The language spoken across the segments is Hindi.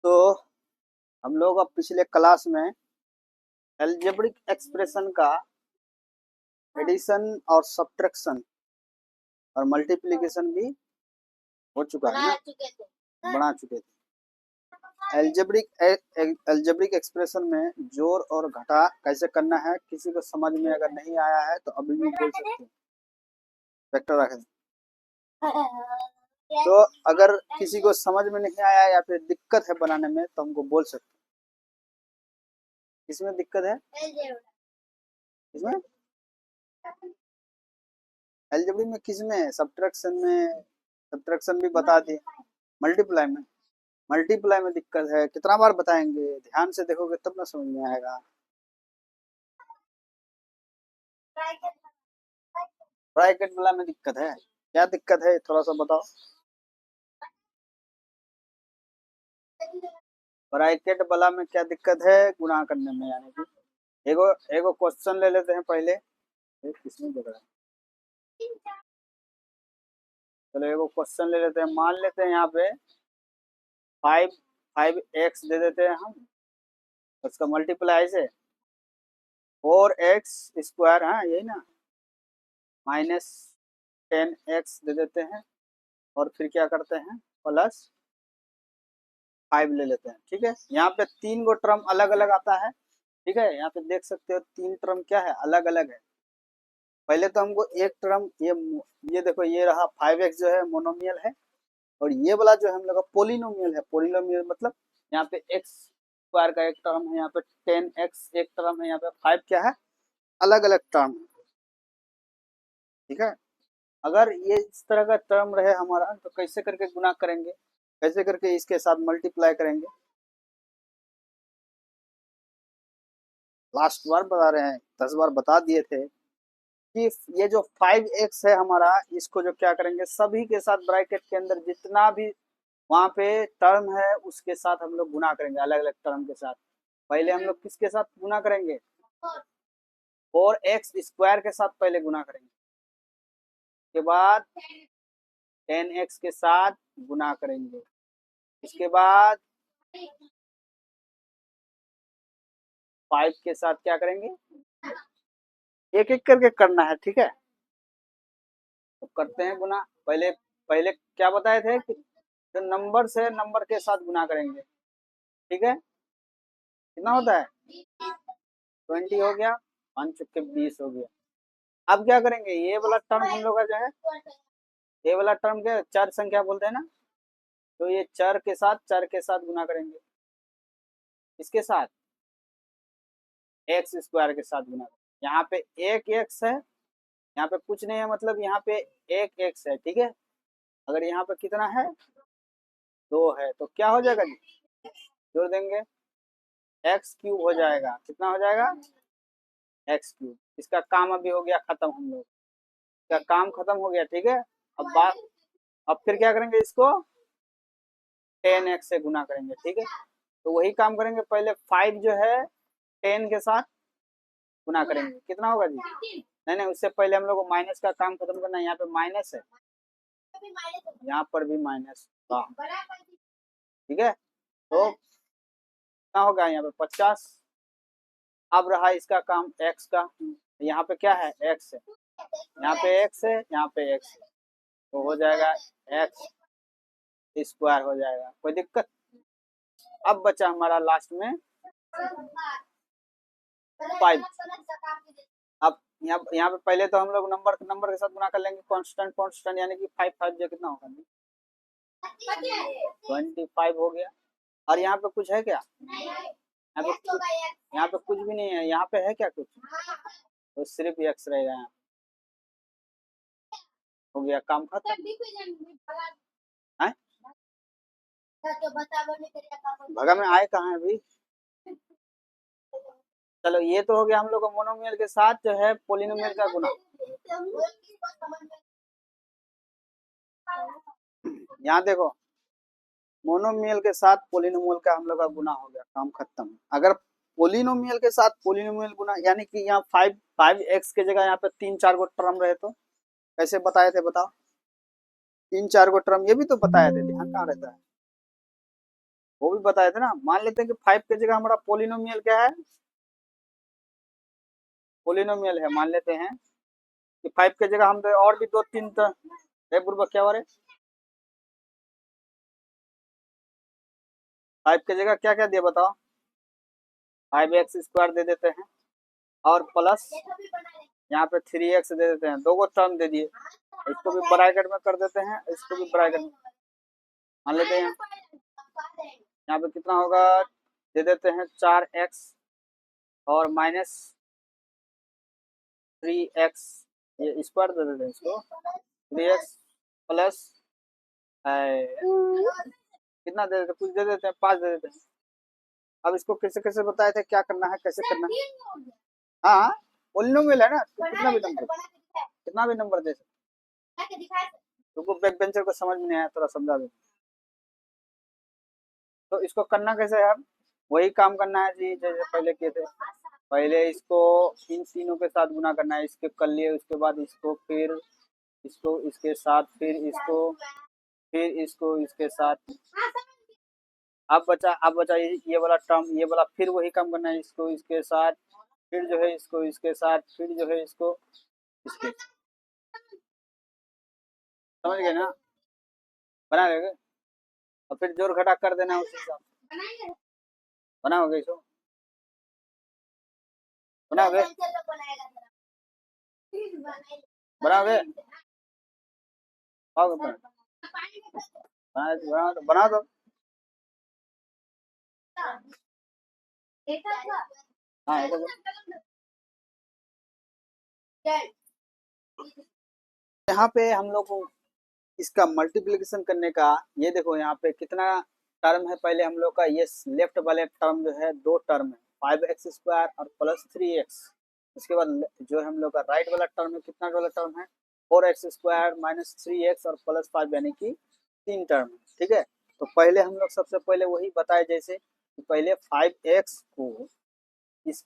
तो हम लोग अब पिछले क्लास में एल्जेब्रिक एक्सप्रेशन का एडिशन और सब्ट्रैक्शन और मल्टीप्लिकेशन भी हो चुका है ना, बना चुके थे। एल्जेब्रिक एक्सप्रेशन में जोड़ और घटा कैसे करना है, किसी को समझ में अगर नहीं आया है तो अभी भी बोल सकते हैं। वेक्टर रखें तो अगर किसी को समझ में नहीं आया या फिर दिक्कत है बनाने में तो हमको बोल सकते हैं। किसमें दिक्कत है? किसमें? एल्जेब्रिक में किसमें है? सब्ट्रैक्शन में। सब्ट्रैक्शन भी बता दिए। मल्टीप्लाई में दिक्कत है। कितना बार बताएंगे? ध्यान से देखोगे तब ना समझ में आएगा। ब्रैकेट वाला में दिक्कत है। क्या दिक्कत है थोड़ा सा बताओ। ब्रैकेट वाला में क्या दिक्कत है? गुणा करने में, यानी कि एगो एगो क्वेश्चन ले लेते हैं पहले। किसमें देख रहा है? चलो एगो क्वेश्चन ले लेते हैं। मान लेते हैं यहाँ पे 5x दे देते हैं हम। उसका मल्टीप्लाई से 4x² हाँ यही ना, -10x दे देते हैं और फिर क्या करते हैं +5 ले लेते हैं। ठीक है, यहाँ पे 3 गो टर्म अलग अलग आता है। ठीक है, यहाँ पे देख सकते हो 3 टर्म क्या है, अलग अलग है। पहले तो हमको एक टर्म ये देखो, ये रहा 5x जो है मोनोमियल है, और ये वाला जो है हम लोग का पोलिनोमियल है। पोलिनोमियल मतलब यहाँ पे x² का एक टर्म है, यहाँ पे 10x एक टर्म है, यहाँ पे 5 क्या है, अलग अलग टर्म है। ठीक है, अगर ये इस तरह का टर्म रहे हमारा तो कैसे करके गुना करेंगे, कैसे करके इसके साथ मल्टीप्लाई करेंगे? लास्ट बार बता रहे हैं, 10 बार बता दिए थे कि ये जो 5x है हमारा, इसको जो क्या करेंगे, सभी के साथ ब्रैकेट के अंदर जितना भी वहां पे टर्म है उसके साथ हम लोग गुना करेंगे, अलग अलग टर्म के साथ। पहले हम लोग किसके साथ गुना करेंगे? 4x² के साथ पहले गुना करेंगे, उसके बाद 10x के साथ गुना करेंगे, इसके बाद 5 के साथ क्या करेंगे, एक एक करके करना है। ठीक है, तो करते हैं गुना। पहले पहले क्या बताए थे कि जो नंबर से नंबर के साथ गुना करेंगे। ठीक है, कितना होता है? 20 हो गया, 5 चुके 20 हो गया। अब क्या करेंगे, ये वाला टर्म हम लोग का जो है, ये वाला टर्म के चर संख्या बोलते हैं ना, तो ये चर के साथ गुना करेंगे, इसके साथ x² के साथ गुना करेंगे। यहाँ पे एक x है, यहाँ पे कुछ नहीं है, मतलब यहाँ पे एक x है। ठीक है, अगर यहाँ पे कितना है, 2 है, तो क्या हो जाएगा जी, जोड़ देंगे, x³ हो जाएगा। कितना हो जाएगा? x³। इसका काम अभी हो गया खत्म, हम लोग इसका काम खत्म हो गया। ठीक है, अब फिर क्या करेंगे, इसको 10x से गुना करेंगे। ठीक है, तो वही काम करेंगे। पहले 5 जो है 10 के साथ गुना करेंगे, कितना होगा जी? नहीं नहीं, उससे पहले हम लोग को माइनस का काम खत्म करना है। यहाँ पे माइनस है, यहाँ पर भी माइनस। ठीक है, तो कितना होगा यहाँ पे 50। अब रहा इसका काम x का, यहाँ पे क्या है, x है, यहाँ पे x है, यहाँ पे x है, तो हो जाएगा x² हो जाएगा। कोई दिक्कत? अब बचा हमारा लास्ट में 5। अब यहाँ पे पहले तो हम लोग नंबर के साथ गुना कर लेंगे, कांस्टेंट यानी कि 5 जो कितना होगा, 25 हो गया। और यहाँ पे कुछ है क्या? यहाँ पे कुछ भी नहीं है। यहाँ पे है क्या कुछ? तो सिर्फ x रहेगा। यहाँ हो गया, काम खत्म है। भगा में आए कहाँ है अभी? चलो ये तो हो गया हम लोग को मोनोमियल के साथ जो है पोलिनोमियल का गुना। यहाँ देखो, मोनोमियल के साथ पोलिनोमियल का हम लोग का गुना हो गया, काम खत्म। अगर पोलिनोमियल के साथ पोलिनोमियल गुना, यानी कि यहाँ 5x के जगह यहाँ पे 3-4 गो टर्म रहे तो कैसे बताए थे, बताओ। तीन चार को टर्म, ये भी तो बताए थे, ध्यान कहाँ रहता है, वो भी बताए थे ना। मान लेते हैं कि 5 की जगह हमारा पोलिनोमियल क्या है, पोलिनोमियल है, मान लेते हैं कि 5 की जगह हम तो और भी दो तीन तो बुर्बक क्या हो रहे, 5 की जगह क्या क्या दिया बताओ, 5x² दे देते हैं और प्लस यहाँ पे 3x दे देते हैं, दो को टर्म दे दिए, इसको भी ब्रैकेट में कर देते हैं, इसको भी ब्रैकेट में मान लेते हैं। यहाँ पे कितना होगा, दे देते हैं 4x और -3x, ये स्क्वायर दे देते हैं इसको, 3x प्लस कितना दे देते हैं, कुछ दे देते हैं, 5 दे देते हैं। अब इसको कैसे कैसे बताए थे, क्या करना है, कैसे करना है। हाँ हाँ, पोलिनोमियल है ना, तो कितना भी नंबर दे सकते, तुमको बैक बेंचर को समझ में नहीं आया, थोड़ा समझा दो। तो इसको करना कैसे है, अब वही काम करना है जी जैसे पहले किए थे। पहले इसको इन तीनों के साथ गुना करना है, इसके कर लिए, उसके बाद इसको, फिर इसको इसके साथ, फिर इसको इसके साथ। अब बचा ये वाला टर्म, ये वाला, फिर वही काम करना है, इसको इसके साथ, फिर जो है इसको इसके साथ, फिर जो है इसको इसके, समझ गए ना, बना गए। और फिर जोड़ घटा कर देना उस हिसाब से, बनाओगे इसको, बनाओगे बनाओगे, आओगे बना दो। हाँ ये तो, यहाँ पे हम लोग को इसका मल्टीप्लिकेशन करने का, ये देखो यहाँ पे कितना टर्म है, पहले हम लोग का ये लेफ्ट वाले टर्म जो है दो टर्म है, 5x² और +3x। उसके बाद जो हम लोग का राइट वाला टर्म है, कितना वाला टर्म है, 4x² -3x और +5, यानी कि तीन टर्म है, ठीक है। तो पहले हम लोग सबसे पहले वही बताए, जैसे कि पहले 5x को इस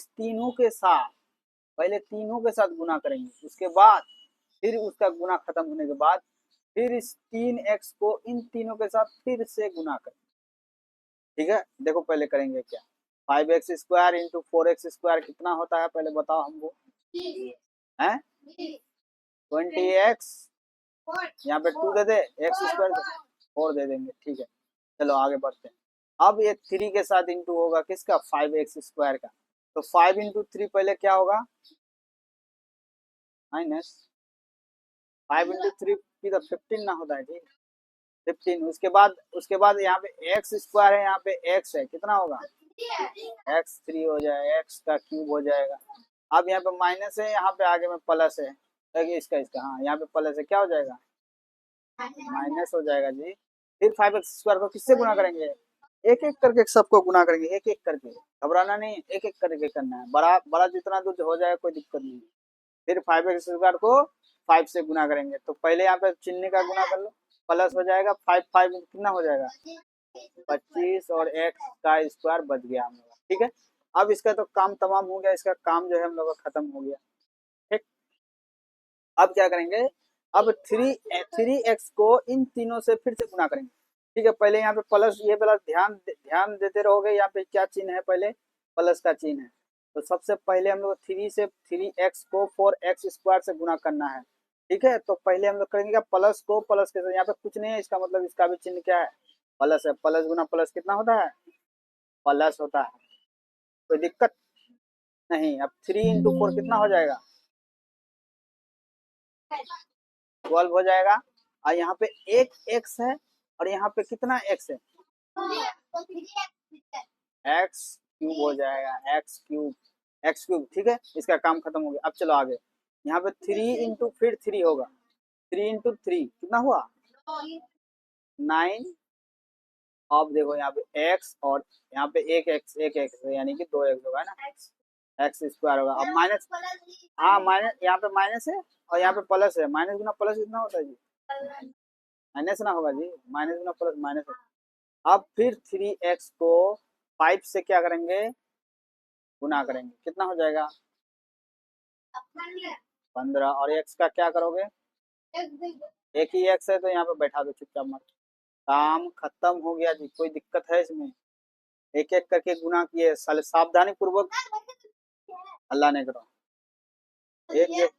तीनों के साथ, पहले तीनों के साथ गुना करेंगे, उसके बाद फिर उसका गुना खत्म होने के बाद फिर इस 3x को इन तीनों के साथ फिर से गुना करें, ठीक है। देखो पहले करेंगे क्या, 5x² इंटू 4x² कितना होता है, पहले बताओ हमको, है 20x, यहाँ पे 2 दे दे, x² 4 दे देंगे, ठीक है। चलो आगे बढ़ते हैं। अब ये 3 के साथ इंटू होगा किसका, 5x² का, तो 5 इंटू 3 पहले क्या होगा, -5 इंटू 3 की तो 15 ना होता है जी, 15। उसके बाद यहाँ पे x² है, यहाँ पे x है, कितना होगा, x3 हो जाएगा, x का क्यूब हो जाएगा। अब यहाँ पे माइनस है, यहाँ पे आगे में प्लस है, इसका हाँ यहाँ पे प्लस है, क्या हो जाएगा, माइनस हो जाएगा जी। फिर 5x² को किससे गुना करेंगे, एक एक करके सबको गुना करेंगे, एक एक करके, घबराना नहीं, एक एक करके करना है, बड़ा बड़ा जितना दूर हो जाए कोई दिक्कत नहीं। फिर 5x² को 5 से गुना करेंगे, तो पहले यहाँ पे चिन्ह का गुना कर लो, प्लस हो जाएगा, 5 5 कितना हो जाएगा, 25 और x का स्क्वायर बच गया हम लोग, ठीक है। अब इसका तो काम तमाम हो गया, इसका काम जो है हम लोग का खत्म हो गया, ठीक। अब क्या करेंगे, अब 3x को इन तीनों से फिर से गुना करेंगे, ठीक है। पहले यहाँ पे प्लस, ये वाला ध्यान देते रहोगे, यहाँ पे क्या चिन्ह है, पहले प्लस का चिन्ह है। तो सबसे पहले हम लोग 3x को 4x² से गुना करना है, ठीक है। तो पहले हम लोग करेंगे क्या, प्लस को प्लस के साथ, यहाँ पे कुछ नहीं है, इसका मतलब इसका भी चिन्ह क्या है, प्लस है, प्लस गुना प्लस कितना होता है, प्लस होता है, कोई दिक्कत नहीं। अब 3 इंटू 4 कितना हो जाएगा, 12 हो जाएगा। और यहाँ पे एक x है और यहाँ पे कितना x है, x³ हो जाएगा, x³ ठीक है। इसका काम खत्म हो गया। अब चलो आगे, यहाँ पे 3 इंटू फिर 3 होगा, 3 इंटू 3 कितना हुआ, 9। अब देखो यहाँ पे x और यहाँ पे एक x है, यानी कि 2x होगा ना, x² होगा। अब माइनस, हाँ माइनस, यहाँ पे माइनस है और यहाँ पे प्लस है, माइनस गुना प्लस कितना होता है जी, माइनस ना होगा जी, माइनस गुना प्लस माइनस। अब फिर 3x को 5 से क्या करेंगे, गुना करेंगे, कितना हो जाएगा, 15। और x का क्या करोगे, एक ही एक्स है तो यहाँ पे बैठा दो चुपचाप मत। काम खत्म हो गया जी, कोई दिक्कत है इसमें? एक एक करके गुना किए साले, सावधानी पूर्वक। अल्लाह ने करो, एक एक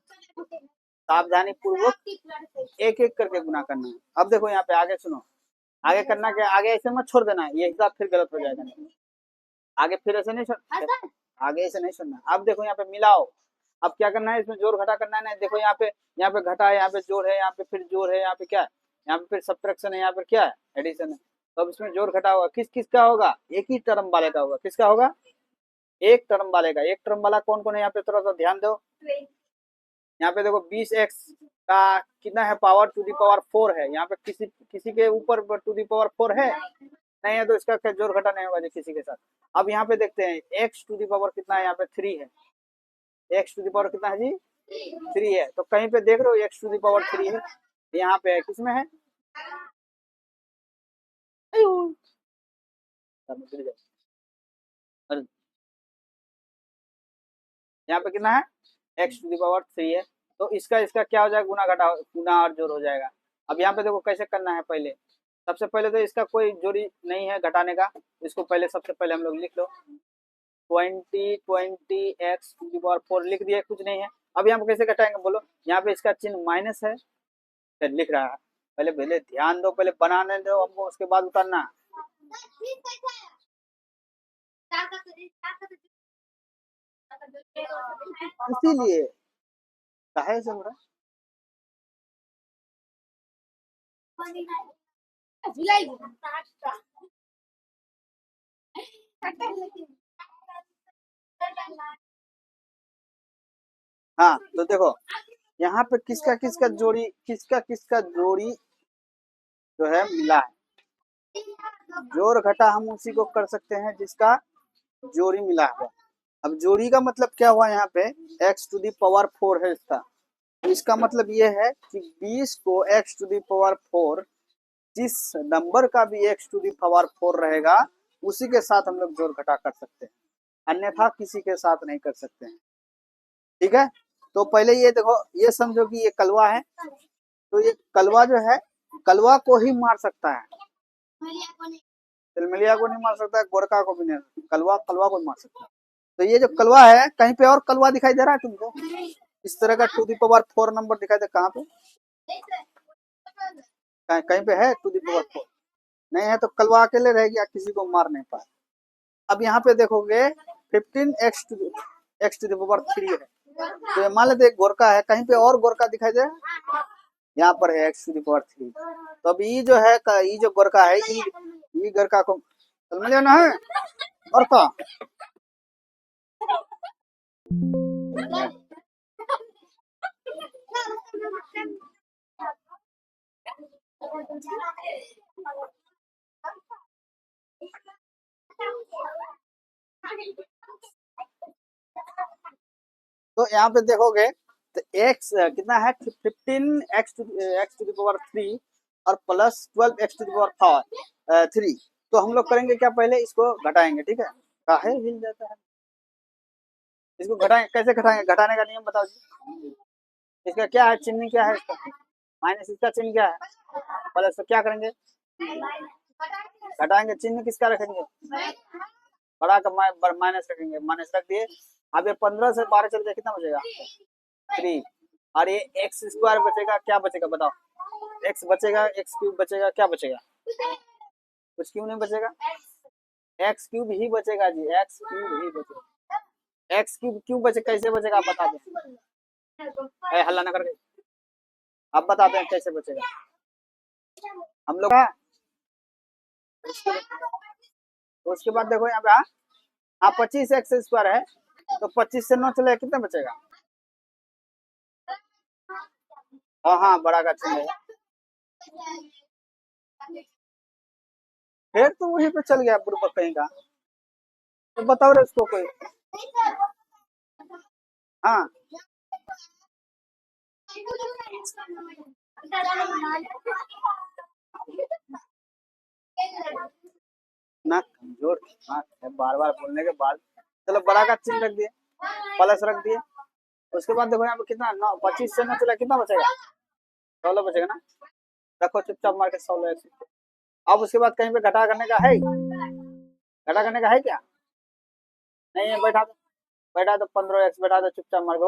सावधानी पूर्वक एक एक करके गुना करना है। अब देखो यहाँ पे आगे सुनो, आगे करना क्या, आगे ऐसे मत छोड़ देना, ये हिसाब फिर गलत हो जाएगा। नहीं आगे फिर ऐसे नहीं छोड़, आगे ऐसे नहीं छोड़ना। अब देखो यहाँ पे मिलाओ, अब क्या करना है, इसमें जोड़ घटा करना है ना। देखो यहाँ पे घटा है, यहाँ पे जोड़ है, यहाँ पे फिर जोड़ है, यहाँ पे क्या है, यहाँ पे फिर सब्ट्रैक्शन है, यहाँ पे क्या है, एडिशन है। तो अब इसमें जोड़ घटा होगा, किस किस का होगा, एक ही टर्म वाले का होगा। किसका होगा, एक टर्म वाले का। एक टर्म वाला कौन कौन है यहाँ पे थोड़ा सा ध्यान दो। यहाँ पे देखो 20x का कितना है, पावर टू दी पावर 4 है। यहाँ पे किसी किसी के ऊपर टू दी पावर 4 है नहीं है, तो इसका क्या जोड़ घटा नहीं होगा जी किसी के साथ। अब यहाँ पे देखते हैं x टू दी पावर कितना है, यहाँ पे 3 है। x टू दी पावर कितना है जी, 3 है। तो कहीं पे देख रहे हो x टू दी पावर 3 है, यहाँ पे है, किसमें है, यहाँ पे कितना है, x टू दी पावर 3 है। तो इसका इसका क्या हो जाएगा, गुना घटा, गुना और जोड़ हो जाएगा। अब यहाँ पे देखो कैसे करना है, पहले सबसे पहले तो इसका कोई जोड़ी नहीं है घटाने का, इसको पहले सबसे पहले हम लोग लिख लो 20 टू दी पावर 4 लिख दिया, कुछ नहीं है। अब यहाँ पे कैसे घटाएंगे बोलो, यहाँ पे इसका चिन्ह माइनस है, फिर लिख रहा है। पहले पहले ध्यान दो, पहले बनाने दो हमको, उसके बाद उतारना। इसीलिए काहे से हो रहा हाँ तो देखो यहाँ पे किसका किसका जोड़ी, किसका किसका जोड़ी जो है मिला है। जोड़ घटा हम उसी को कर सकते हैं जिसका जोड़ी मिला है। अब जोड़ी का मतलब क्या हुआ, यहाँ पे x टू दी पावर 4 है इसका, तो इसका मतलब ये है कि 20 को x टू दी पावर 4, जिस नंबर का भी x टू दी पावर 4 रहेगा उसी के साथ हम लोग जोड़ घटा कर सकते हैं, अन्यथा किसी के साथ नहीं कर सकते हैं। ठीक है, तो पहले ये देखो, ये समझो कि ये कलवा है, तो ये कलवा जो है कलवा को ही मार सकता है, तिलमिलिया को नहीं मार सकता है, गोरका को भी नहीं, कलवा कलवा को मार सकता है। तो ये जो कलवा है, कहीं पे और कलवा दिखाई दे रहा है तुमको, इस तरह का टू दी पावर 4 नंबर दिखाई दे, कहाँ पे, कहीं पे है टू दी पावर 4 नहीं है, तो कलवा अकेले रहेगी या किसी को मार नहीं पाए। अब यहाँ पे देखोगे 15x टू दी पावर 3 है, तो ये मान लेते एक गोरका है, कहीं पे और गोरका दिखाई दे, यहाँ पर है x टू दी पावर 3। तो अब ये जो है, ये जो गोरका है, ये गोरका को समझ लेना है, गोरका तो यहाँ पे देखोगे तो x कितना है, 15x टू दी पावर 3 और plus 12x to the power 3। तो हम लोग करेंगे क्या, पहले इसको घटाएंगे। ठीक है, काहे हिल जाता है, इसको घटाएंगे, कैसे घटाएंगे, घटाने का नियम बताओ जी। इसका क्या है, चिन्ह क्या है इसका, माइनस, इसका चिन्ह क्या है, प्लस। तो क्या करेंगे, घटाएंगे, चिन्ह किसका रखेंगे, बड़ा का माइनस रखेंगे, माइनस रख दिए। अब ये 15 से 12 चल गया, कितना बचेगा, 3। और ये एक्स स्क्वायर बचेगा, क्या बचेगा बताओ, एक्स बचेगा, एक्स क्यूब बचेगा, क्या बचेगा, कुछ क्यों नहीं बचेगा, एक्स क्यूब ही बचेगा जी, एक्स क्यूब ही बचेगा। एक्स क्यूब क्यों बचे, कैसे बचेगा आप बता दें, हल्ला ना करके आप बताते हैं कैसे बचेगा हम लोग। उसके बाद देखो यहाँ पे, हाँ 25x स्क्वायर है, तो 25 से 9 चले कितना बचेगा, हाँ हाँ बड़ा का चिन्ह है, फिर तो वहीं पे चल गया बुढ़बक कहीं का। तो बताओ रे उसको कोई, हाँ ना कमजोर दिमाग है, बार बार बोलने के बाद। चलो बड़ा का चिन्ह रख दिए, प्लस रख दिए। उसके बाद देखो यहाँ पे कितना, 9 25 से 9 चला कितना बचेगा, 16 बचेगा ना। रखो चुपचाप मार के 16x। अब उसके बाद कहीं पे घटा करने का है, घटा करने का है क्या? नहीं है, बैठा दो, बैठा दो 15x बैठा दो चुपचाप मार के।